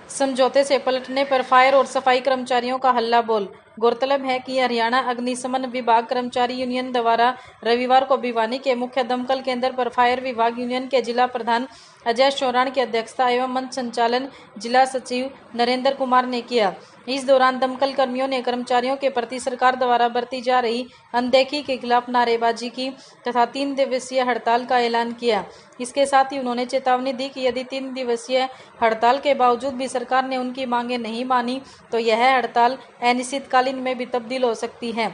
समझौते से पलटने पर फायर और सफाई कर्मचारियों का हल्ला बोल। गौरतलब है कि हरियाणा अग्निशमन विभाग कर्मचारी यूनियन द्वारा रविवार को भिवानी के मुख्य दमकल केंद्र पर फायर विभाग यूनियन के जिला प्रधान अजय चौरान की अध्यक्षता एवं मंच संचालन जिला सचिव नरेंद्र कुमार ने किया। इस दौरान दमकल कर्मियों ने कर्मचारियों के प्रति सरकार द्वारा बरती जा रही अनदेखी के खिलाफ नारेबाजी की तथा 3 दिवसीय हड़ताल का ऐलान किया। इसके साथ ही उन्होंने चेतावनी दी कि यदि 3 दिवसीय हड़ताल के बावजूद भी सरकार ने उनकी मांगें नहीं मानी तो यह हड़ताल अनिश्चितकालीन में भी तब्दील हो सकती है।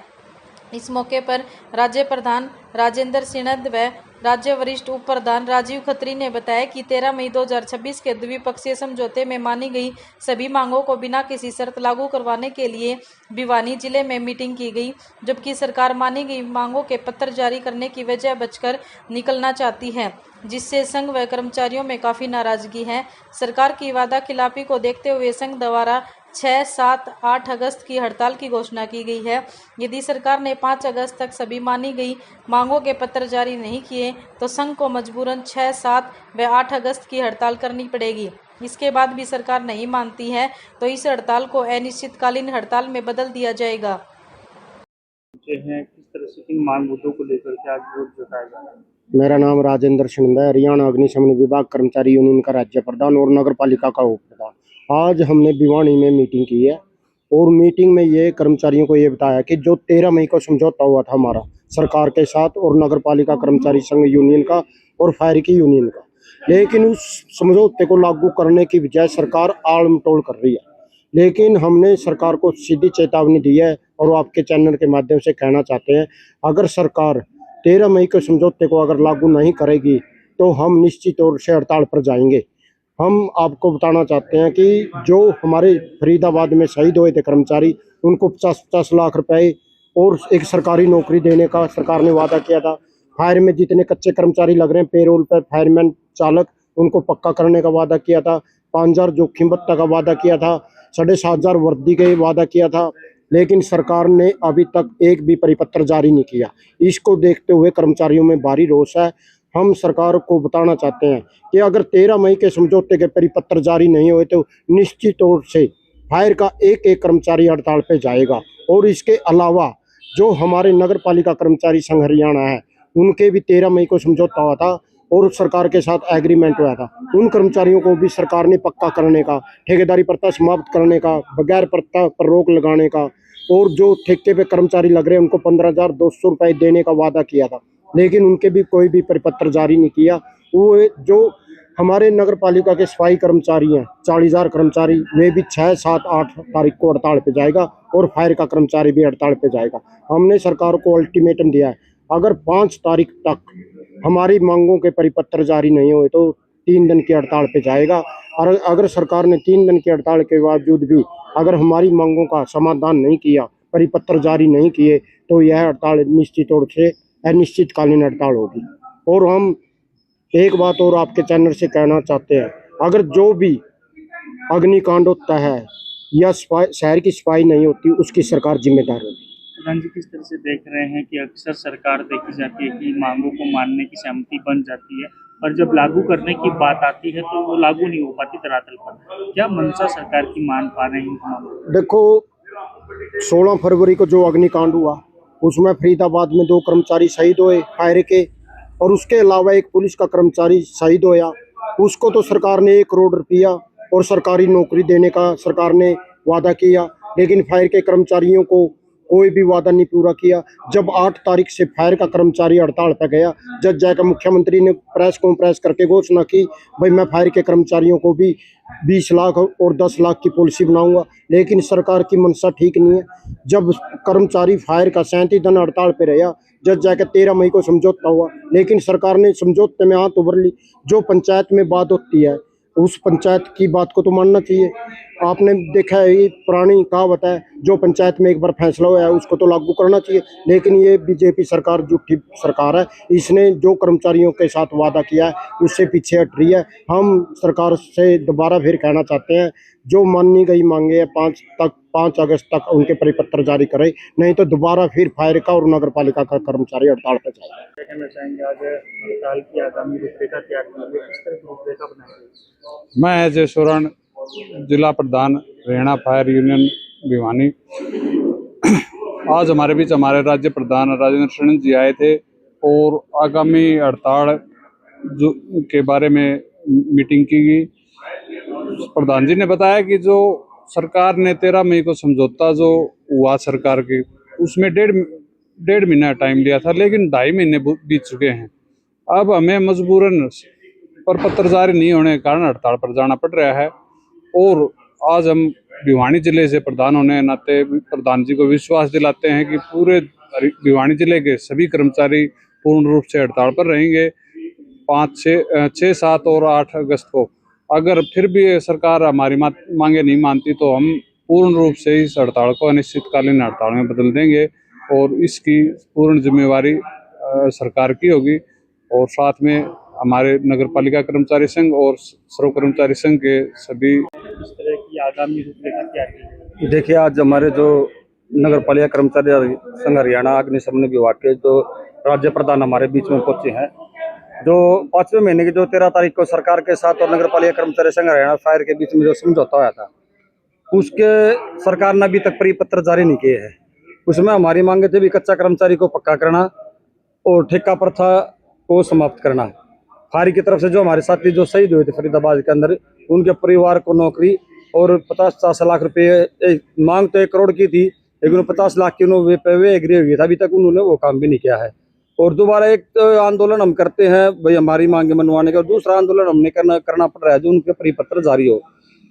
इस मौके पर राज्य प्रधान राजेंद्र सिंह व राज्य वरिष्ठ उप प्रधान राजीव खत्री ने बताया कि 13 मई 2026 के द्विपक्षीय समझौते में मानी गई सभी मांगों को बिना किसी शर्त लागू करवाने के लिए भिवानी जिले में मीटिंग की गई, जबकि सरकार मानी गई मांगों के पत्र जारी करने की वजह बचकर निकलना चाहती है, जिससे संघ व कर्मचारियों में काफी नाराजगी है। सरकार की वादा खिलाफी को देखते हुए संघ द्वारा 6, 7, 8 अगस्त की हड़ताल की घोषणा की गई है। यदि सरकार ने 5 अगस्त तक सभी मानी गई मांगों के पत्र जारी नहीं किए तो संघ को मजबूरन 6, 7 व 8 अगस्त की हड़ताल करनी पड़ेगी। इसके बाद भी सरकार नहीं मानती है तो इस हड़ताल को अनिश्चितकालीन हड़ताल में बदल दिया जाएगा। हैं किस तरह से किन मांग मुद्दों को लेकर के आज विरोध जताया जा रहा है? मेरा नाम राजेंद्र सिंह है, हरियाणा अग्निशमन विभाग कर्मचारी यूनियन का राज्य प्रधान और नगर पालिका का उप प्रधान। आज हमने भिवानी में मीटिंग की है और मीटिंग में ये कर्मचारियों को ये बताया कि जो 13 मई को समझौता हुआ था हमारा सरकार के साथ और नगर पालिका कर्मचारी संघ यूनियन का और फायर की यूनियन का, लेकिन उस समझौते को लागू करने की बजाय सरकार आड़ मटोल कर रही है। लेकिन हमने सरकार को सीधी चेतावनी दी है और आपके चैनल के माध्यम से कहना चाहते हैं, अगर सरकार 13 मई के समझौते को अगर लागू नहीं करेगी तो हम निश्चित तौर से हड़ताल पर जाएंगे। हम आपको बताना चाहते हैं कि जो हमारे फरीदाबाद में शहीद हुए थे कर्मचारी, उनको 50-50 लाख रुपए और एक सरकारी नौकरी देने का सरकार ने वादा किया था। फायर में जितने कच्चे कर्मचारी लग रहे हैं पेरोल पर, फायरमैन, चालक, उनको पक्का करने का वादा किया था। 5,000 जोखिम भत्ता का वादा किया था। 7,500 वर्दी का वादा किया था, लेकिन सरकार ने अभी तक एक भी परिपत्र जारी नहीं किया। इसको देखते हुए कर्मचारियों में भारी रोष है। हम सरकार को बताना चाहते हैं कि अगर 13 मई के समझौते के परिपत्र जारी नहीं हुए तो निश्चित तौर से फायर का एक एक कर्मचारी हड़ताल पे जाएगा। और इसके अलावा जो हमारे नगर पालिका कर्मचारी संघ हरियाणा है, उनके भी 13 मई को समझौता हुआ था और सरकार के साथ एग्रीमेंट हुआ था। उन कर्मचारियों को भी सरकार ने पक्का करने का, ठेकेदारी प्रथा समाप्त करने का, बगैर प्रथा पर रोक लगाने का और जो ठेके पे कर्मचारी लग रहे हैं उनको 15,200 रुपये देने का वादा किया था, लेकिन उनके भी कोई भी परिपत्र जारी नहीं किया। वो जो हमारे नगर पालिका के सफाई कर्मचारी हैं 40,000 कर्मचारी, वे भी 6, 7, 8 तारीख को हड़ताल पे जाएगा और फायर का कर्मचारी भी हड़ताल पे जाएगा। हमने सरकार को अल्टीमेटम दिया है, अगर 5 तारीख तक हमारी मांगों के परिपत्र जारी नहीं हुए तो 3 दिन की हड़ताल पे जाएगा। और अगर सरकार ने 3 दिन की हड़ताल के बावजूद भी अगर हमारी मांगों का समाधान नहीं किया, परिपत्र जारी नहीं किए, तो यह हड़ताल निश्चित तौर से अनिश्चितकालीन हड़ताल होगी। और हम एक बात और आपके चैनल से कहना चाहते हैं, अगर जो भी अग्निकांड होता है या शहर की सफाई नहीं होती, उसकी सरकार जिम्मेदार होगी। प्रधान जी, किस तरह से देख रहे हैं कि अक्सर सरकार देखी जाती है कि मांगों को मानने की सहमति बन जाती है और जब लागू करने की बात आती है तो वो लागू नहीं हो पाती धरातल पर। क्या मंशा सरकार की मान पा रहे हैं? देखो, 16 फरवरी को जो अग्निकांड हुआ उसमें फरीदाबाद में 2 कर्मचारी शहीद हुए फायर के, और उसके अलावा एक पुलिस का कर्मचारी शहीद होया। उसको तो सरकार ने 1 करोड़ रुपया और सरकारी नौकरी देने का सरकार ने वादा किया, लेकिन फायर के कर्मचारियों को कोई भी वादा नहीं पूरा किया। जब 8 तारीख से फायर का कर्मचारी हड़ताल पर गया, जब जाकर मुख्यमंत्री ने प्रेस कॉन्फ्रेंस करके घोषणा की, भाई मैं फायर के कर्मचारियों को भी 20 लाख और 10 लाख की पॉलिसी बनाऊंगा, लेकिन सरकार की मंशा ठीक नहीं है। जब कर्मचारी फायर का 37 दिन हड़ताल पे रहा, जब जाकर 13 मई को समझौता हुआ, लेकिन सरकार ने समझौते में हाथ उभर ली। जो पंचायत में बात होती है उस पंचायत की बात को तो मानना चाहिए। आपने देखा है, ये पुरानी कहावत है, जो पंचायत में एक बार फैसला हुआ है उसको तो लागू करना चाहिए। लेकिन ये बीजेपी सरकार झूठी सरकार है, इसने जो कर्मचारियों के साथ वादा किया है उससे पीछे हट रही है। हम सरकार से दोबारा फिर कहना चाहते हैं, जो मानी गई मांगे है 5 अगस्त तक उनके परिपत्र जारी करे, नहीं तो दोबारा फिर फायर का और नगर पालिका का कर्मचारी हड़ताल पर जाएगा। कहना चाहेंगे आज हड़ताल की आगामी रूपरेखा तैयार की है, किस तरह की रूपरेखा बनाई गई? मैं अजय चौरान जिला प्रधान हरियाणा फायर यूनियन भिवानी। आज हमारे बीच हमारे राज्य प्रधान राजेंद्र शरण जी आए थे और आगामी हड़ताल जो के बारे में मीटिंग की गई। प्रधान जी ने बताया कि जो सरकार ने 13 मई को समझौता जो हुआ सरकार के, उसमें डेढ़ महीना टाइम लिया था, लेकिन 2.5 महीने बीत चुके हैं। अब हमें मजबूरन प्रपत्र जारी नहीं होने के कारण हड़ताल पर जाना पड़ रहा है। और आज हम भिवानी जिले से प्रधान होने के नाते प्रधान जी को विश्वास दिलाते हैं कि पूरे भिवानी जिले के सभी कर्मचारी पूर्ण रूप से हड़ताल पर रहेंगे 5, 6, 7 और 8 अगस्त को। अगर फिर भी सरकार हमारी मांगे नहीं मानती तो हम पूर्ण रूप से इस हड़ताल को अनिश्चितकालीन हड़ताल में बदल देंगे और इसकी पूर्ण जिम्मेवारी सरकार की होगी। और साथ में हमारे नगर पालिका कर्मचारी संघ और सर्व कर्मचारी संघ के सभी इस तरह की आगामी रूपरेखा क्या है? देखिए, आज हमारे जो नगर पालिका कर्मचारी संघ हरियाणा अग्निशमन विभाग के जो राज्य प्रधान हमारे बीच में पहुंचे हैं, जो 5वें महीने की जो 13 तारीख को सरकार के साथ और नगर पालिका कर्मचारी संघ हरियाणा फायर के बीच में जो समझौता हुआ था, उसके सरकार ने अभी तक परिपत्र जारी नहीं किए हैं। उसमें हमारी मांगे थे भी कच्चा कर्मचारी को पक्का करना और ठेका प्रथा को समाप्त करना। फायर की तरफ से जो हमारे साथी जो शहीद हुए थे फरीदाबाद के अंदर, उनके परिवार को नौकरी और 50-50 लाख रुपए, मांग तो 1 करोड़ की थी, लेकिन 50 लाख की उन्होंने वे एग्री हुई था। अभी तक उन्होंने वो काम भी नहीं किया है। और दोबारा एक तो आंदोलन हम करते हैं भाई हमारी मांगे मनवाने का, और दूसरा आंदोलन हमने करना पड़ रहा है जो उनके परिपत्र जारी हो।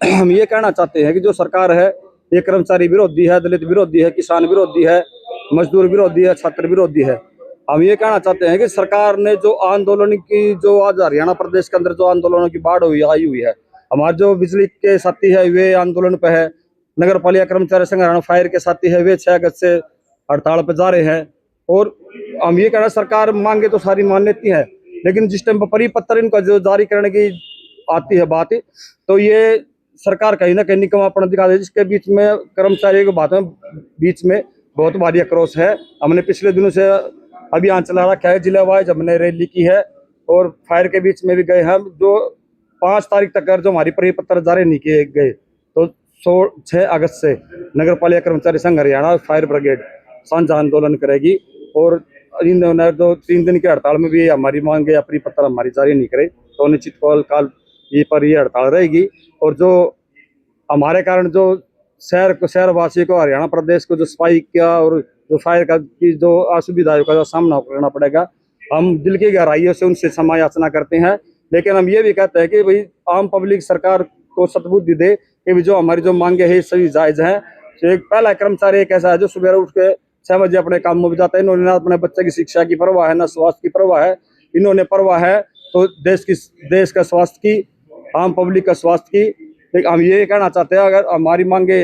हम ये कहना चाहते हैं कि जो सरकार है ये कर्मचारी विरोधी है, दलित विरोधी है, किसान विरोधी है, मजदूर विरोधी है, छात्र विरोधी है। हम ये कहना चाहते हैं कि सरकार ने जो आंदोलन की, जो आज हरियाणा प्रदेश के अंदर जो आंदोलनों की बाढ़ आई हुई है, हमारे जो बिजली के साथी है वे आंदोलन पे है, नगर पालिका कर्मचारी संघ हरियाणा फायर के साथी है वे 6 अगस्त से हड़ताल पर जा रहे हैं। और हम ये कहना, सरकार मांगे तो सारी मान लेती है, लेकिन जिस टाइम पर परिपत्र इनका जो जारी करने की आती है बात, तो ये सरकार कहीं ना कहीं निकम्मापन दिखा दे, जिसके बीच में कर्मचारियों के बात में बीच में बहुत भारी आक्रोश है। हमने पिछले दिनों से अभियान चला रखा है, जिला वाइज हमने रैली की है और फायर के बीच में भी गए हैं। जो 5 तारीख तक जो हमारी परिपत्र जारी नहीं किए गए, तो 6 अगस्त से नगर पालिका कर्मचारी संघ हरियाणा फायर ब्रिगेड साझा आंदोलन करेगी। और इन जो 3 दिन की हड़ताल में भी हमारी मांगे या परिपत्र हमारी जारी नहीं करे तो निश्चित काल ये हड़ताल रहेगी। और जो हमारे कारण जो शहरवासी को, हरियाणा प्रदेश को जो सफाई का और जो फायर का की जो असुविधाओं का सामना करना पड़ेगा, हम दिल की गहराइयों से उनसे क्षमा याचना करते हैं। लेकिन हम ये भी कहते हैं कि भाई आम पब्लिक सरकार को सद्बुद्धि दे कि जो हमारी जो मांगे है सभी जायज हैं। एक पहला कर्मचारी एक ऐसा है जो सुबह उठ के 6 बजे अपने काम में जाता है। इन्होंने ना अपने बच्चे की शिक्षा की परवाह है, ना स्वास्थ्य की परवाह है। इन्होंने परवाह है तो देश का स्वास्थ्य की, आम पब्लिक का स्वास्थ्य की। हम ये कहना चाहते हैं, अगर हमारी मांगे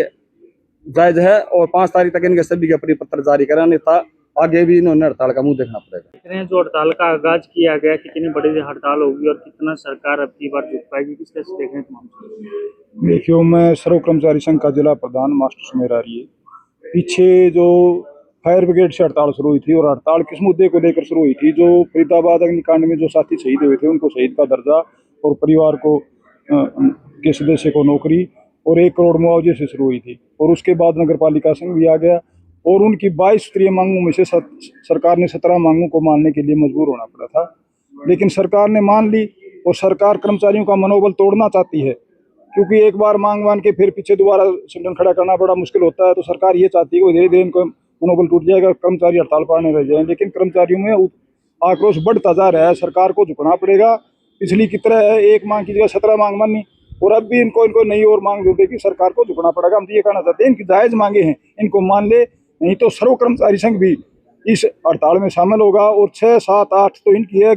जायज है और 5 तारीख तक इनके सभी के परिपत्र जारी करें, अन्यथा आगे भी इन्होंने हड़ताल का मुंह देखना पड़ेगा। देख रहे हैं जो हड़ताल का आगाज किया गया, कितनी बड़ी हड़ताल होगी और कितना सरकार अब की बार झुक पाएगी, किस तरह से देख रहे हैं? देखियो, मैं सर्व कर्मचारी संघ का जिला प्रधान मास्टर सुमेरा रही है। पीछे जो फायर ब्रिगेड से हड़ताल शुरू हुई थी और हड़ताल किस मुद्दे को लेकर शुरू हुई थी, जो फरीदाबाद अग्निकांड में जो साथी शहीद हुए थे उनको शहीद का दर्जा और परिवार को के सदस्य को नौकरी और 1 करोड़ मुआवजे से शुरू हुई थी। और उसके बाद नगर पालिका संघ भी आ गया और उनकी 22 सूत्रीय मांगों में से सरकार ने 17 मांगों को मानने के लिए मजबूर होना पड़ा था, लेकिन सरकार ने मान ली। और सरकार कर्मचारियों का मनोबल तोड़ना चाहती है, क्योंकि एक बार मांग मान के फिर पीछे दोबारा संगठन खड़ा करना बड़ा मुश्किल होता है। तो सरकार ये चाहती है कि धीरे धीरे इनको मनोबल टूट जाएगा, कर्मचारी हड़ताल पर नहीं रह जाए। लेकिन कर्मचारियों में आक्रोश बढ़ता जा रहा है, सरकार को झुकना पड़ेगा। पिछली की तरह है, एक मांग की जगह 17 मांग मानी और अब भी इनको नई और मांग जोड़ने की सरकार को झुकना पड़ेगा। हम तो ये कहना चाहते हैं, इनकी जायज मांगे हैं, इनको मान ले, नहीं तो सर्व कर्मचारी संघ भी इस हड़ताल में शामिल होगा। और 6, 7, 8 तो इनकी है,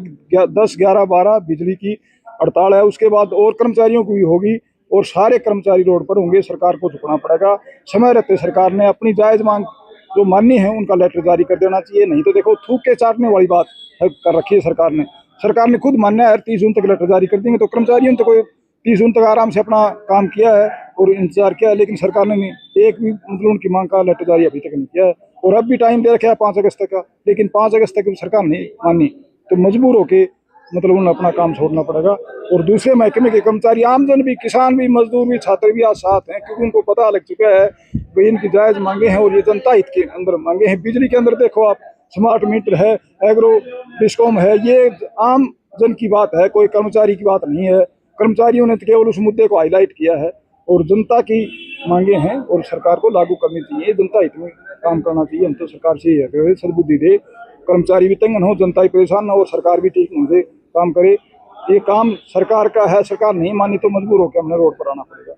10, 11, 12 बिजली की हड़ताल है। उसके बाद और कर्मचारियों की भी होगी और सारे कर्मचारी रोड पर होंगे। सरकार को झुकना पड़ेगा। समय रहते सरकार ने अपनी जायज मांग जो माननी है उनका लेटर जारी कर देना चाहिए, नहीं तो देखो थूक के चाटने वाली बात कर रखी है सरकार ने खुद मानना है 30 जून तक लेटर जारी कर देंगे। तो कर्मचारियों ने तो कोई 30 जून तक आराम से अपना काम किया है और इंतजार किया है, लेकिन सरकार ने एक भी मतलब उनकी मांग का लेटर जारी अभी तक नहीं किया है। और अब भी टाइम दे रखा है 5 अगस्त तक का, लेकिन 5 अगस्त तक सरकार नहीं मानी तो मजबूर होके मतलब उन्हें अपना काम छोड़ना पड़ेगा। और दूसरे महकमे के कर्मचारी, आमजन भी, किसान भी, मजदूर भी, छात्र भी आज साथ हैं, क्योंकि उनको पता लग चुका है भाई इनकी जायज मांगे हैं और ये जनता हित के अंदर मांगे हैं। बिजली के अंदर देखो आप, स्मार्ट मीटर है, एग्रो डिस्कॉम है, ये आम जन की बात है, कोई कर्मचारी की बात नहीं है। कर्मचारियों ने तो केवल उस मुद्दे को हाईलाइट किया है और जनता की मांगे हैं और सरकार को लागू करनी चाहिए, जनता हित में काम करना चाहिए। हम तो सरकार से ही है सद्बुद्धि दे, कर्मचारी भी तंग न हो, जनता भी परेशान न हो और सरकार भी ठीक ढंग से काम करे। ये काम सरकार का है, सरकार नहीं मानी तो मजबूर होकर हमने रोड पर आना पड़ेगा।